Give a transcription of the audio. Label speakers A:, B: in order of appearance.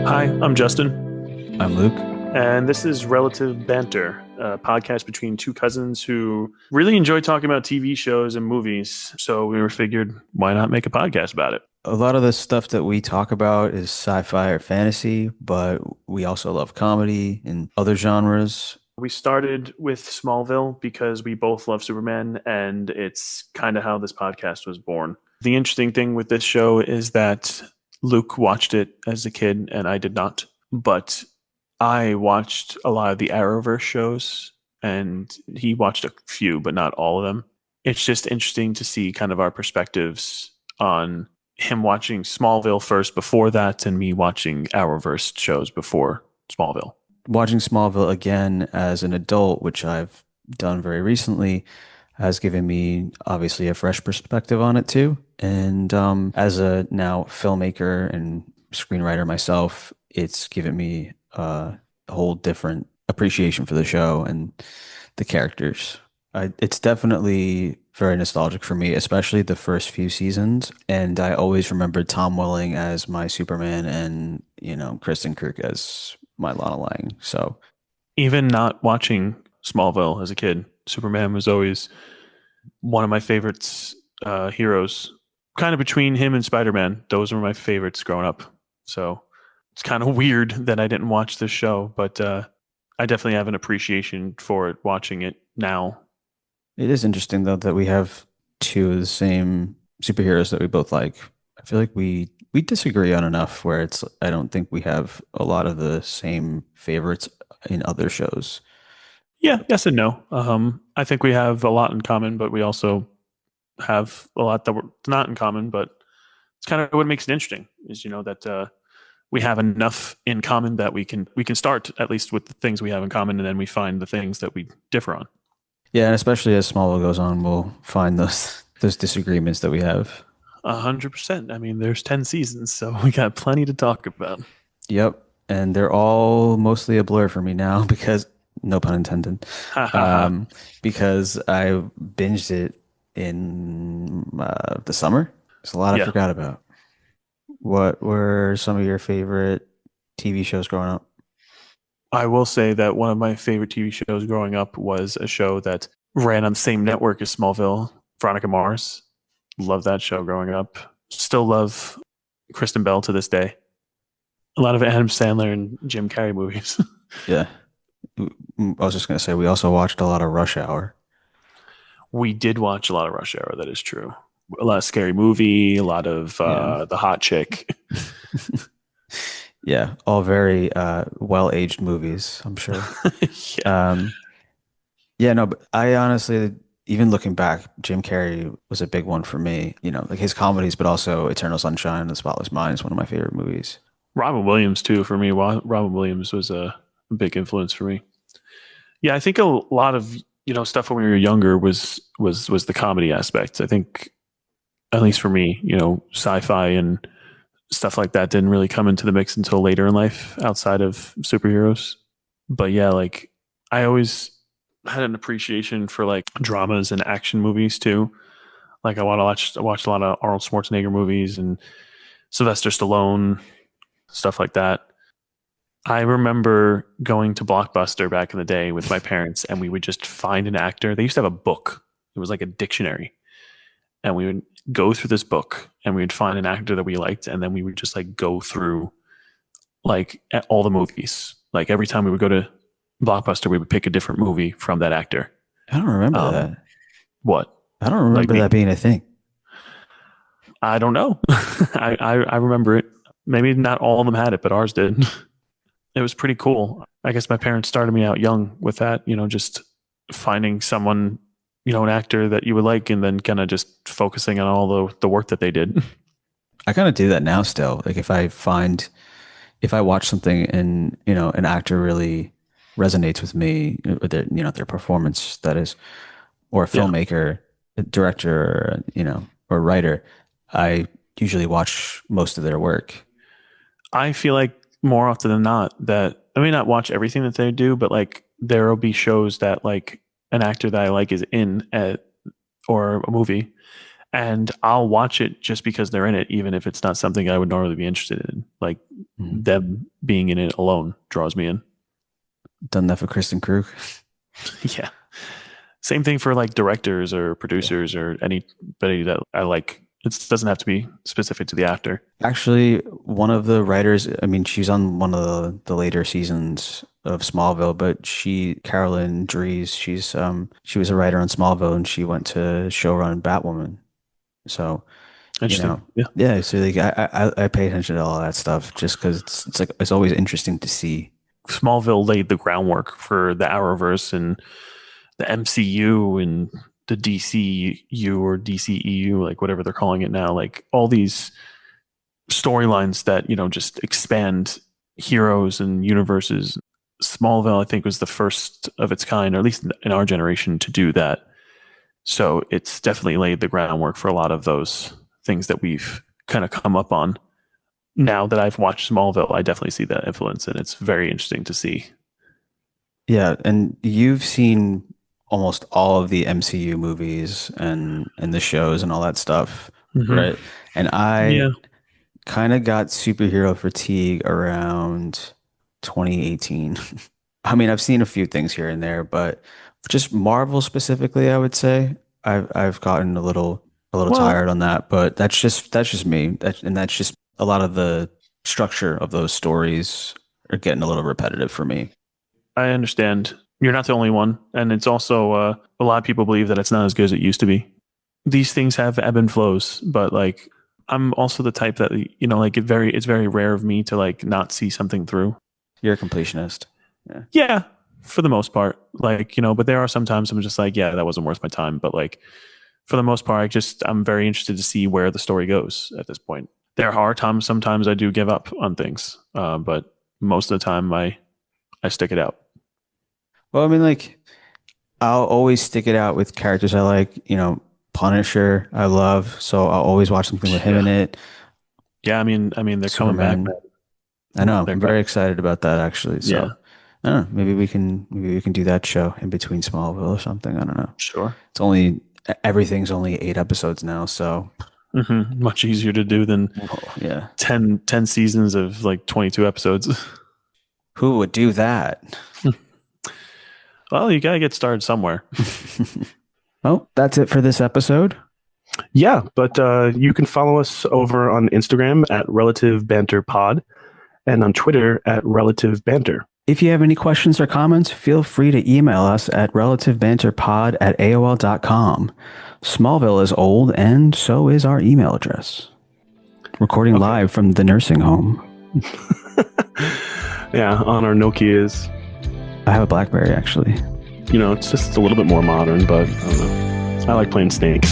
A: Hi, I'm Justin,
B: I'm Luke.
A: and this is Relative Banter, a podcast between two cousins who really enjoy talking about TV shows and movies. So we were figured, why not make a podcast about it?
B: A lot of the stuff that we talk about is sci-fi or fantasy, but we also love comedy and other genres.
A: We started with Smallville because we both love Superman, and it's kind of how this podcast was born. The interesting thing with this show is that Luke watched it as a kid, and I did not. But I watched a lot of the Arrowverse shows, and he watched a few, but not all of them. It's just interesting to see kind of our perspectives on him watching Smallville first before that, and me watching Arrowverse shows before Smallville.
B: Watching Smallville again as an adult, which I've done very recently, has given me obviously a fresh perspective on it too. And as a now filmmaker and screenwriter myself, it's given me a whole different appreciation for the show and the characters. It's definitely very nostalgic for me, especially the first few seasons. And I always remember Tom Welling as my Superman and, Kristen Kirk as my Lana Lang. So,
A: Even not watching Smallville as a kid, Superman was always one of my favorites heroes. Kind of between him and Spider-Man, those were my favorites growing up. So it's kind of weird that I didn't watch this show, but I definitely have an appreciation for it watching it now.
B: it is interesting though that we have two of the same superheroes that we both like. I feel like we disagree on enough where it's I don't think we have a lot of the same favorites in other shows.
A: Yeah, yes and no. I think we have a lot in common, but we also have a lot that we're not in common. But it's kind of what makes it interesting is that we have enough in common that we can start at least with the things we have in common, and then we find the things that we differ on.
B: Yeah, and especially as Smallville goes on, we'll find those disagreements that we have.
A: 100%. I mean, there's 10 seasons, so we got plenty to talk about.
B: Yep. And they're all mostly a blur for me now because no pun intended.
A: Ha ha ha.
B: Um, because I binged it in the summer. There's a lot I
A: Yeah,
B: forgot about. What were some of your favorite TV shows growing up?
A: I will say that one of my favorite TV shows growing up was a show that ran on the same network as Smallville, Veronica Mars. Love that show growing up. Still love Kristen Bell to this day. A lot of Adam Sandler and Jim Carrey movies.
B: Yeah. I was just gonna say we also watched a lot of Rush Hour.
A: We did watch a lot of Rush Hour. That is true. A lot of Scary Movie. A lot of
B: Yeah.
A: The Hot Chick.
B: Yeah, all very well-aged movies, I'm sure.
A: Yeah,
B: Um, yeah, no, but I honestly, even looking back, Jim Carrey was a big one for me. Like his comedies, but also Eternal Sunshine of the Spotless Mind is one of my favorite movies.
A: Robin Williams too for me. Robin Williams was a big influence for me. Yeah, I think a lot of stuff when we were younger was the comedy aspect. I think at least for me, sci-fi and stuff like that didn't really come into the mix until later in life outside of superheroes. But yeah, like I always had an appreciation for like dramas and action movies too. Like I watched a lot of Arnold Schwarzenegger movies and Sylvester Stallone, stuff like that. I remember going to Blockbuster back in the day with my parents, and we would just find an actor. They used to have a book. It was like a dictionary, and we would go through this book, and we would find an actor that we liked, and then we would just like go through like all the movies. Like every time we would go to Blockbuster, we would pick a different movie from that actor.
B: I don't remember
A: Um,
B: that.
A: what?
B: I don't
A: Like
B: remember
A: me?
B: that being a thing.
A: I don't know. I remember it. Maybe not all of them had it, but ours did. It was pretty cool. I guess my parents started me out young with that, just finding someone, an actor that you would like and then kind of just focusing on all the work that they did.
B: I kind of do that now still. Like if I watch something and, an actor really resonates with me, with their performance, that is, or a
A: Yeah.
B: filmmaker, a director, or writer, I usually watch most of their work.
A: I feel like more often than not that I may not watch everything that they do, but like there will be shows that like an actor that I like is in at or a movie and I'll watch it just because they're in it, even if it's not something I would normally be interested in. Like
B: Mhm.
A: them being in it alone draws me in.
B: Done that for Kristen Krug.
A: Yeah. Same thing for like directors or
B: Yeah.
A: producers or anybody that I like. It doesn't have to be specific to the actor.
B: Actually, one of the writers, I mean, she's on one of the later seasons of Smallville, but Carolyn Dries, she was a writer on Smallville and she went to showrun Batwoman. So, you
A: Interesting.
B: know,
A: Yeah.
B: yeah, so like I pay attention to all that stuff just because it's like it's always interesting to see.
A: Smallville laid the groundwork for the Arrowverse and the MCU and the DCU or DCEU, like whatever they're calling it now. Like all these storylines that, just expand heroes and universes. Smallville, I think, was the first of its kind, or at least in our generation, to do that. So it's definitely laid the groundwork for a lot of those things that we've kind of come up on. Now that I've watched Smallville, I definitely see that influence, and it's very interesting to see.
B: Yeah, and you've seen almost all of the MCU movies and the shows and all that stuff,
A: Hmm.
B: right? And I
A: Yeah.
B: kind of got superhero fatigue around 2018. I mean, I've seen a few things here and there, but just Marvel specifically, I would say I've gotten a little
A: Well,
B: tired on that, but that's just me. That's just a lot of the structure of those stories are getting a little repetitive for me.
A: I understand. You're not the only one, and it's also a lot of people believe that it's not as good as it used to be. These things have ebb and flows, but like I'm also the type that like it's very rare of me to like not see something through.
B: You're a completionist. Yeah.
A: Yeah, for the most part. Like, but there are sometimes I'm just like, yeah, that wasn't worth my time. But like for the most part, I'm very interested to see where the story goes at this point. There are times sometimes I do give up on things, but most of the time I stick it out.
B: Well, I mean, like I'll always stick it out with characters I like, Punisher, I love, so I'll always watch something with him
A: Yeah,
B: in it.
A: yeah. I mean, they're coming back,
B: Superman. I
A: man.
B: know.
A: They're
B: I'm
A: coming.
B: very excited about that actually.
A: Yeah,
B: So, I don't know, maybe we can do that show in between Smallville or something. I don't know.
A: sure.
B: It's only everything's only 8 episodes now, so
A: Much easier to do than
B: whoa, yeah.
A: 10 seasons of like 22 episodes.
B: Who would do that?
A: Well, you gotta get started somewhere.
B: Well, that's it for this episode.
C: Yeah, but you can follow us over on Instagram at Relative Banter Pod and on Twitter at Relative Banter.
B: If you have any questions or comments, feel free to email us at relativebanterpod@aol.com. Smallville is old, and so is our email address. Recording
C: Okay.
B: live from the nursing home.
C: Yeah, on our Nokias.
B: I have a BlackBerry, actually.
C: It's just a little bit more modern, but I don't know. I like playing Snake.